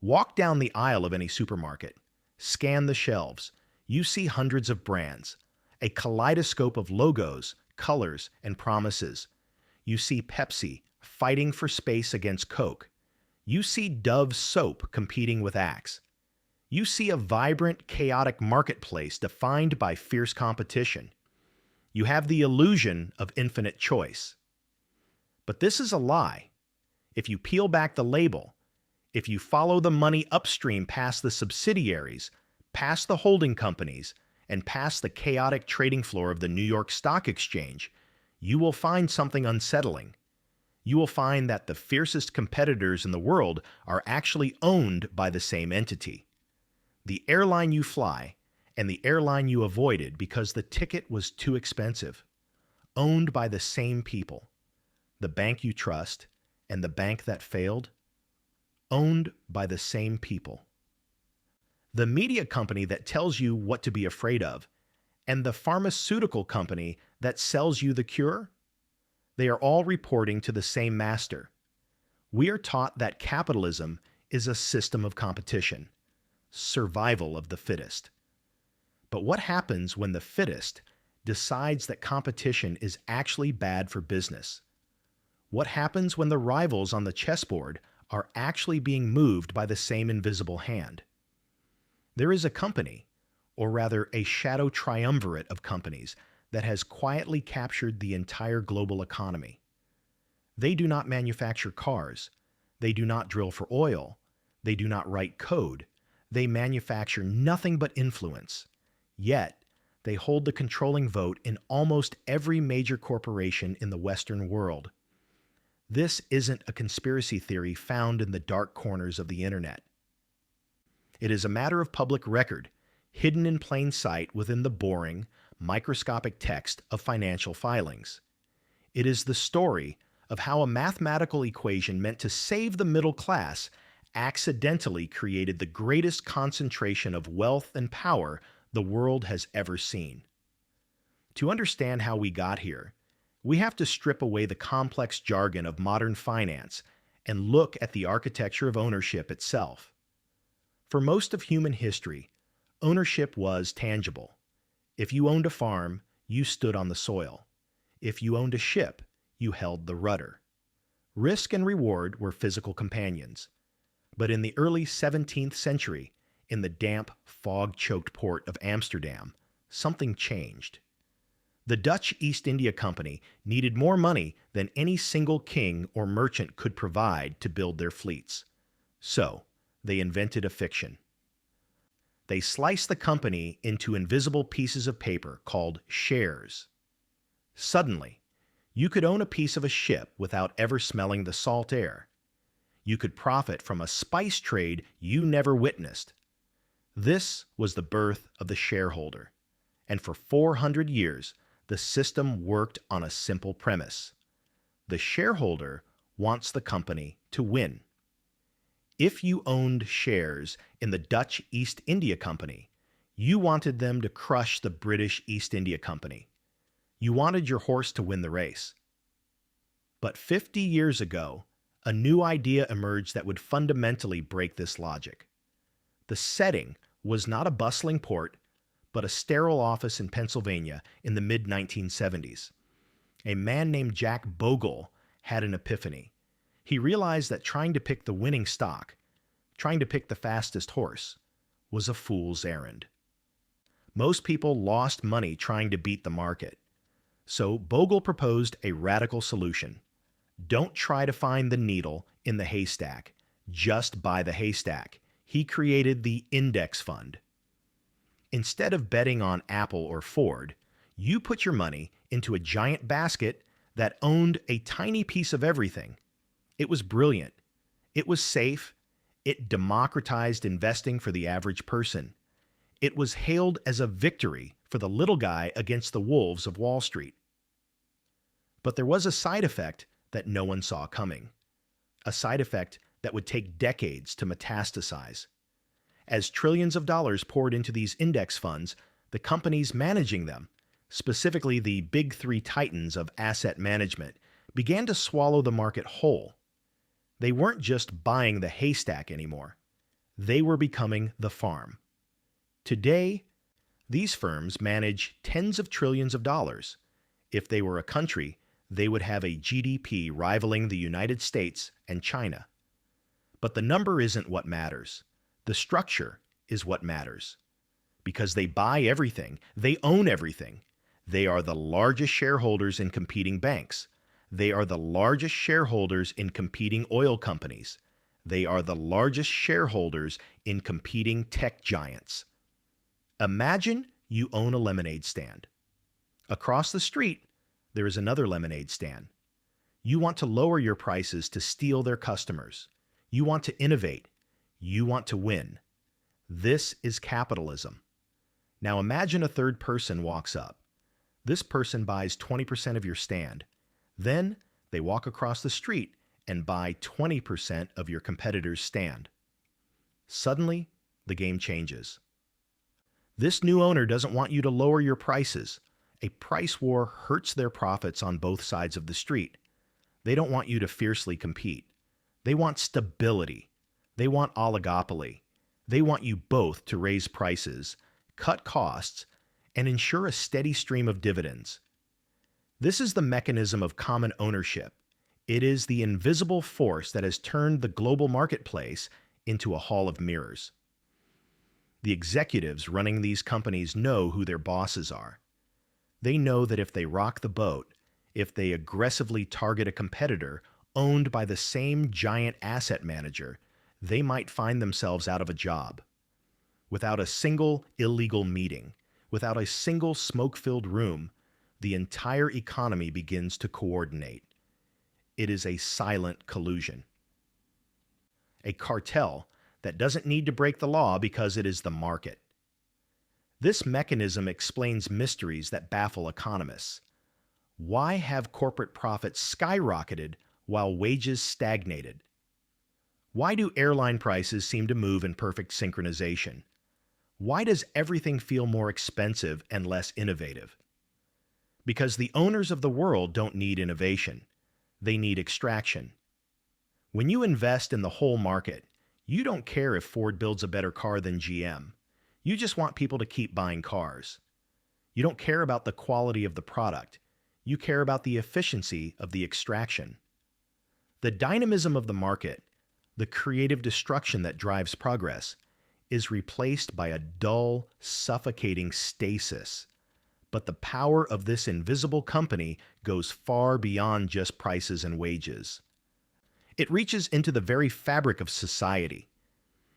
Walk down the aisle of any supermarket. Scan the shelves. You see hundreds of brands, a kaleidoscope of logos, colors, and promises. You see Pepsi fighting for space against Coke. You see Dove soap competing with Axe. You see a vibrant, chaotic marketplace defined by fierce competition. You have the illusion of infinite choice. But this is a lie. If you peel back the label, if you follow the money upstream past the subsidiaries, past the holding companies, and past the chaotic trading floor of the New York Stock Exchange, you will find something unsettling. You will find that the fiercest competitors in the world are actually owned by the same entity. The airline you fly and the airline you avoided because the ticket was too expensive, owned by the same people. The bank you trust and the bank that failed, owned by the same people. The media company that tells you what to be afraid of, and the pharmaceutical company that sells you the cure, they are all reporting to the same master. We are taught that capitalism is a system of competition, survival of the fittest. But what happens when the fittest decides that competition is actually bad for business? What happens when the rivals on the chessboard are actually being moved by the same invisible hand? There is a company, or rather a shadow triumvirate of companies, that has quietly captured the entire global economy. They do not manufacture cars. They do not drill for oil. They do not write code. They manufacture nothing but influence. Yet, they hold the controlling vote in almost every major corporation in the Western world. This isn't a conspiracy theory found in the dark corners of the internet. It is a matter of public record, hidden in plain sight within the boring, microscopic text of financial filings. It is the story of how a mathematical equation meant to save the middle class accidentally created the greatest concentration of wealth and power the world has ever seen. To understand how we got here, we have to strip away the complex jargon of modern finance and look at the architecture of ownership itself. For most of human history, ownership was tangible. If you owned a farm, you stood on the soil. If you owned a ship, you held the rudder. Risk and reward were physical companions. But in the early 17th century, in the damp, fog-choked port of Amsterdam, something changed. The Dutch East India Company needed more money than any single king or merchant could provide to build their fleets. So, they invented a fiction. They sliced the company into invisible pieces of paper called shares. Suddenly, you could own a piece of a ship without ever smelling the salt air. You could profit from a spice trade you never witnessed. This was the birth of the shareholder. And for 400 years, the system worked on a simple premise. The shareholder wants the company to win. If you owned shares in the Dutch East India Company, you wanted them to crush the British East India Company. You wanted your horse to win the race. But 50 years ago, a new idea emerged that would fundamentally break this logic. The setting was not a bustling port, but a sterile office in Pennsylvania in the mid-1970s. A man named Jack Bogle had an epiphany. He realized that trying to pick the winning stock, trying to pick the fastest horse, was a fool's errand. Most people lost money trying to beat the market. So Bogle proposed a radical solution. Don't try to find the needle in the haystack. Just buy the haystack. He created the index fund. Instead of betting on Apple or Ford, you put your money into a giant basket that owned a tiny piece of everything. It was brilliant. It was safe. It democratized investing for the average person. It was hailed as a victory for the little guy against the wolves of Wall Street. But there was a side effect that no one saw coming. A side effect that would take decades to metastasize. As trillions of dollars poured into these index funds, the companies managing them, specifically the big three titans of asset management, began to swallow the market whole. They weren't just buying the haystack anymore. They were becoming the farm. Today, these firms manage tens of trillions of dollars. If they were a country, they would have a GDP rivaling the United States and China. But the number isn't what matters. The structure is what matters. Because they buy everything, they own everything. They are the largest shareholders in competing banks. They are the largest shareholders in competing oil companies. They are the largest shareholders in competing tech giants. Imagine you own a lemonade stand. Across the street, there is another lemonade stand. You want to lower your prices to steal their customers. You want to innovate. You want to win. This is capitalism. Now imagine a third person walks up. This person buys 20% of your stand. Then they walk across the street and buy 20% of your competitor's stand. Suddenly, the game changes. This new owner doesn't want you to lower your prices. A price war hurts their profits on both sides of the street. They don't want you to fiercely compete. They want stability. They want oligopoly. They want you both to raise prices, cut costs, and ensure a steady stream of dividends. This is the mechanism of common ownership. It is the invisible force that has turned the global marketplace into a hall of mirrors. The executives running these companies know who their bosses are. They know that if they rock the boat, if they aggressively target a competitor owned by the same giant asset manager, they might find themselves out of a job. Without a single illegal meeting, without a single smoke-filled room, the entire economy begins to coordinate. It is a silent collusion. A cartel that doesn't need to break the law because it is the market. This mechanism explains mysteries that baffle economists. Why have corporate profits skyrocketed while wages stagnated? Why do airline prices seem to move in perfect synchronization? Why does everything feel more expensive and less innovative? Because the owners of the world don't need innovation. They need extraction. When you invest in the whole market, you don't care if Ford builds a better car than GM. You just want people to keep buying cars. You don't care about the quality of the product. You care about the efficiency of the extraction. The dynamism of the market, the creative destruction that drives progress, is replaced by a dull, suffocating stasis. But the power of this invisible company goes far beyond just prices and wages. It reaches into the very fabric of society.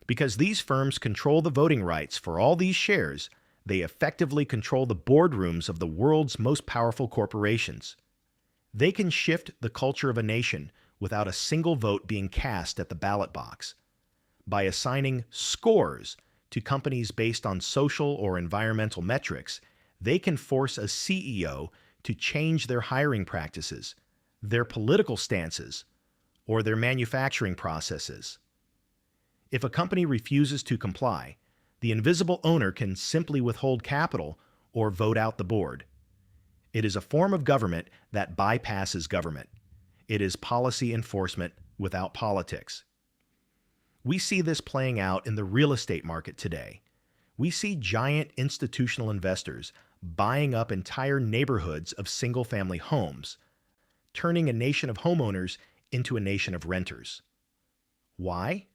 Because these firms control the voting rights for all these shares, they effectively control the boardrooms of the world's most powerful corporations. They can shift the culture of a nation without a single vote being cast at the ballot box. By assigning scores to companies based on social or environmental metrics, they can force a CEO to change their hiring practices, their political stances, or their manufacturing processes. If a company refuses to comply, the invisible owner can simply withhold capital or vote out the board. It is a form of government that bypasses government. It is policy enforcement without politics. We see this playing out in the real estate market today. We see giant institutional investors buying up entire neighborhoods of single-family homes, turning a nation of homeowners into a nation of renters. Why?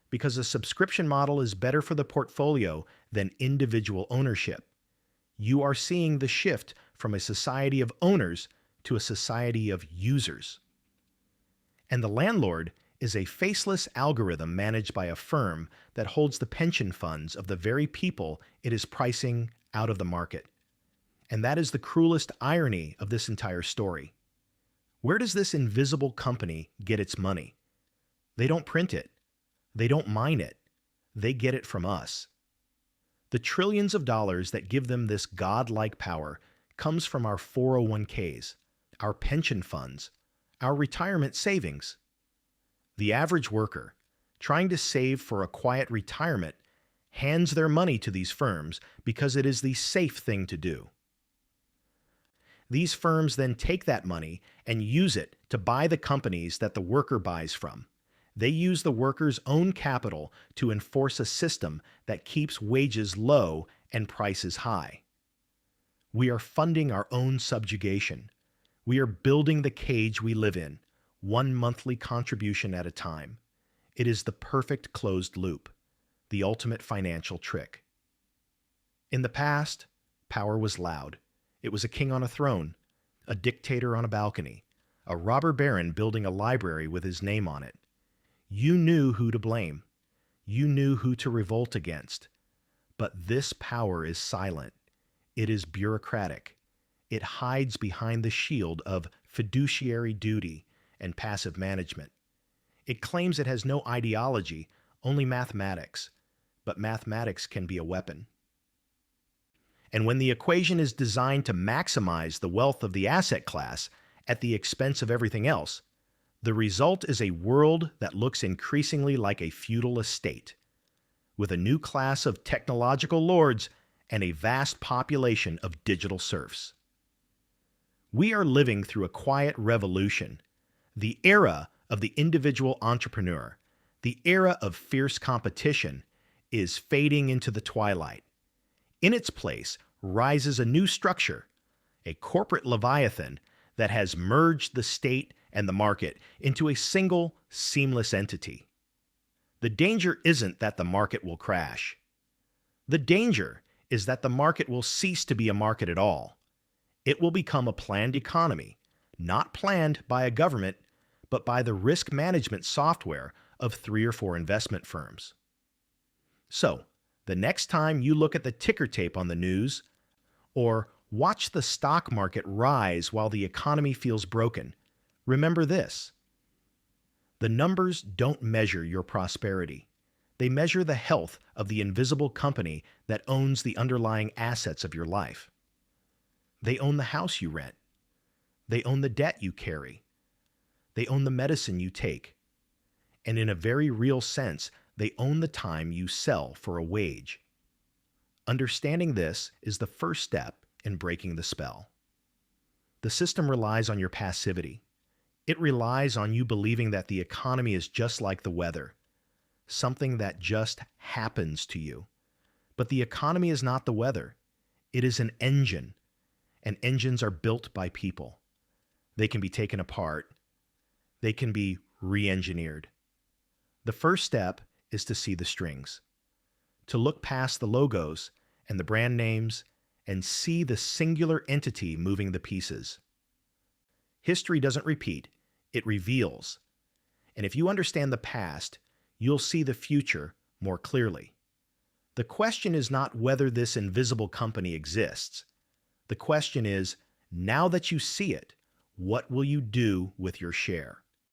Because a subscription model is better for the portfolio than individual ownership. You are seeing the shift from a society of owners to a society of users. And the landlord is a faceless algorithm managed by a firm that holds the pension funds of the very people it is pricing out of the market. And that is the cruelest irony of this entire story. Where does this invisible company get its money? They don't print it. They don't mine it. They get it from us. The trillions of dollars that give them this godlike power comes from our 401ks, our pension funds, our retirement savings. The average worker, trying to save for a quiet retirement, hands their money to these firms because it is the safe thing to do. These firms then take that money and use it to buy the companies that the worker buys from. They use the workers' own capital to enforce a system that keeps wages low and prices high. We are funding our own subjugation. We are building the cage we live in, one monthly contribution at a time. It is the perfect closed loop, the ultimate financial trick. In the past, power was loud. It was a king on a throne, a dictator on a balcony, a robber baron building a library with his name on it. You knew who to blame. You knew who to revolt against. But this power is silent. It is bureaucratic. It hides behind the shield of fiduciary duty and passive management. It claims it has no ideology, only mathematics. But mathematics can be a weapon. And when the equation is designed to maximize the wealth of the asset class at the expense of everything else, the result is a world that looks increasingly like a feudal estate, with a new class of technological lords and a vast population of digital serfs. We are living through a quiet revolution, the era of the individual entrepreneur, the era of fierce competition, is fading into the twilight. In its place rises a new structure, a corporate leviathan that has merged the state and the market into a single, seamless entity. The danger isn't that the market will crash. The danger is that the market will cease to be a market at all. It will become a planned economy, not planned by a government, but by the risk management software of 3 or 4 investment firms. So, the next time you look at the ticker tape on the news, or watch the stock market rise while the economy feels broken, remember this. The numbers don't measure your prosperity. They measure the health of the invisible company that owns the underlying assets of your life. They own the house you rent. They own the debt you carry. They own the medicine you take. And in a very real sense, they own the time you sell for a wage. Understanding this is the first step in breaking the spell. The system relies on your passivity. It relies on you believing that the economy is just like the weather, something that just happens to you. But the economy is not the weather. It is an engine, and engines are built by people. They can be taken apart. They can be re-engineered. The first step is to see the strings, to look past the logos and the brand names and see the singular entity moving the pieces. History doesn't repeat, it reveals. And if you understand the past, you'll see the future more clearly. The question is not whether this invisible company exists. The question is, now that you see it, what will you do with your share?